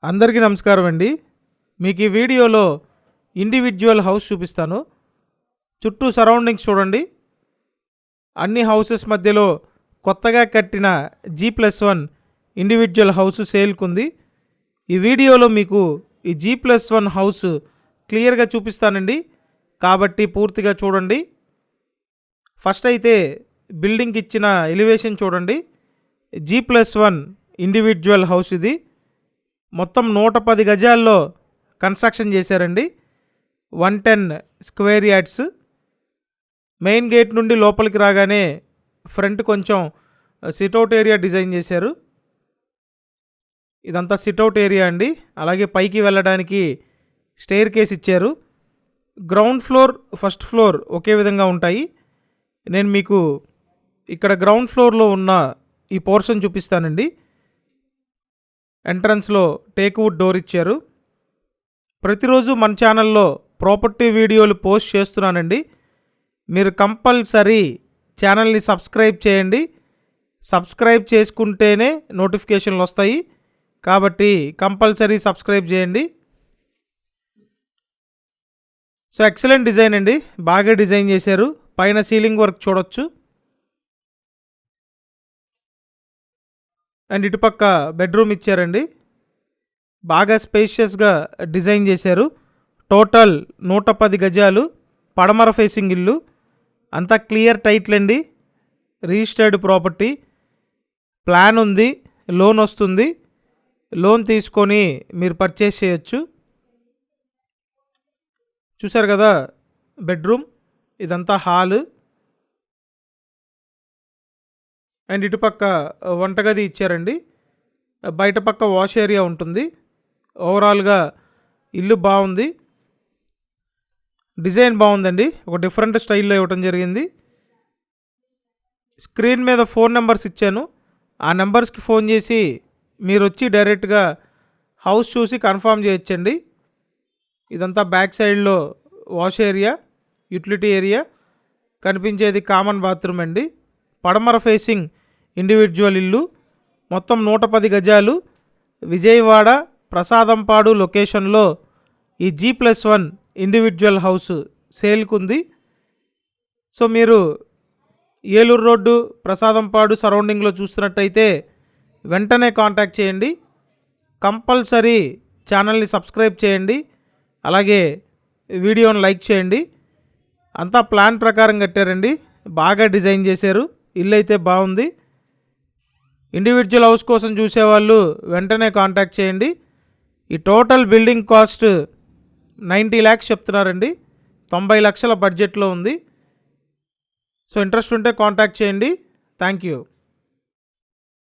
అందరికీ నమస్కారం అండి. మీకు ఈ వీడియోలో ఇండివిజువల్ హౌస్ చూపిస్తాను. చుట్టూ సరౌండింగ్స్ చూడండి. అన్ని హౌసెస్ మధ్యలో కొత్తగా కట్టిన G+1 ఇండివిజువల్ హౌస్ సేల్కుంది. ఈ వీడియోలో మీకు ఈ G+1 హౌస్ క్లియర్గా చూపిస్తానండి, కాబట్టి పూర్తిగా చూడండి. ఫస్ట్ అయితే బిల్డింగ్కి ఇచ్చిన ఎలివేషన్ చూడండి. G+1 ఇండివిజువల్ హౌస్ ఇది. మొత్తం 110 గజాల్లో కన్స్ట్రక్షన్ చేశారండి. 110 స్క్వేర్ యార్డ్స్. మెయిన్ గేట్ నుండి లోపలికి రాగానే ఫ్రంట్ కొంచెం సిట్అవుట్ ఏరియా డిజైన్ చేశారు. ఇదంతా సిట్అవుట్ ఏరియా అండి. అలాగే పైకి వెళ్ళడానికి స్టెయిర్ కేస్ ఇచ్చారు. గ్రౌండ్ ఫ్లోర్, ఫస్ట్ ఫ్లోర్ ఒకే విధంగా ఉంటాయి. నేను మీకు ఇక్కడ గ్రౌండ్ ఫ్లోర్లో ఉన్న ఈ పోర్షన్ చూపిస్తానండి. ఎంట్రన్స్లో టేక్వుడ్ డోర్ ఇచ్చారు. ప్రతిరోజు మన ఛానల్లో ప్రాపర్టీ వీడియోలు పోస్ట్ చేస్తున్నానండి. మీరు కంపల్సరీ ఛానల్ని సబ్స్క్రైబ్ చేయండి. సబ్స్క్రైబ్ చేసుకుంటేనే నోటిఫికేషన్లు వస్తాయి, కాబట్టి కంపల్సరీ సబ్స్క్రైబ్ చేయండి. సో ఎక్సలెంట్ డిజైన్ అండి, బాగా డిజైన్ చేశారు. పైన సీలింగ్ వర్క్ చూడొచ్చు. అండ్ ఇటుపక్క బెడ్రూమ్ ఇచ్చారండి. బాగా స్పేషియస్గా డిజైన్ చేశారు. టోటల్ 110 గజాలు, పడమర ఫేసింగ్ ఇల్లు. అంతా క్లియర్ టైటిల్ అండి, రిజిస్టర్డ్ ప్రాపర్టీ. ప్లాన్ ఉంది, లోన్ వస్తుంది. లోన్ తీసుకొని మీరు పర్చేస్ చేయొచ్చు. చూసారు కదా బెడ్రూమ్, ఇదంతా హాలు. అండ్ ఇటుపక్క వంటగది ఇచ్చారండి. బయట పక్క వాష్ ఏరియా ఉంటుంది. ఓవరాల్గా ఇల్లు బాగుంది, డిజైన్ బాగుందండి. ఒక డిఫరెంట్ స్టైల్లో ఇవ్వటం జరిగింది. స్క్రీన్ మీద ఫోన్ నెంబర్స్ ఇచ్చాను. ఆ నెంబర్స్కి ఫోన్ చేసి మీరు వచ్చి డైరెక్ట్గా హౌస్ చూసి కన్ఫర్మ్ చేయొచ్చండి. ఇదంతా బ్యాక్ సైడ్లో వాష్ ఏరియా, యూటిలిటీ ఏరియా. కనిపించేది కామన్ బాత్రూమ్ అండి. పడమర ఫేసింగ్ ఇండివిజువల్ ఇల్లు. మొత్తం 110 గజాలు. విజయవాడ ప్రసాదంపాడు లొకేషన్లో ఈ G+1 ఇండివిజువల్ హౌస్ సేల్కుంది. సో మీరు ఏలూరు రోడ్డు, ప్రసాదంపాడు సరౌండింగ్లో చూస్తున్నట్టయితే వెంటనే కాంటాక్ట్ చేయండి. కంపల్సరీ ఛానల్ని సబ్స్క్రైబ్ చేయండి. అలాగే వీడియోని లైక్ చేయండి. అంతా ప్లాన్ ప్రకారం కట్టారండి, బాగా డిజైన్ చేశారు. ఇల్లు అయితే బాగుంది. ఇండివిజువల్ హౌస్ కోసం చూసేవాళ్ళు వెంటనే కాంటాక్ట్ చేయండి. ఈ టోటల్ బిల్డింగ్ కాస్ట్ 90 lakhs చెప్తున్నారండి. 90 లక్షల బడ్జెట్లో ఉంది. సో ఇంట్రెస్ట్ ఉంటే కాంటాక్ట్ చేయండి. Thank you.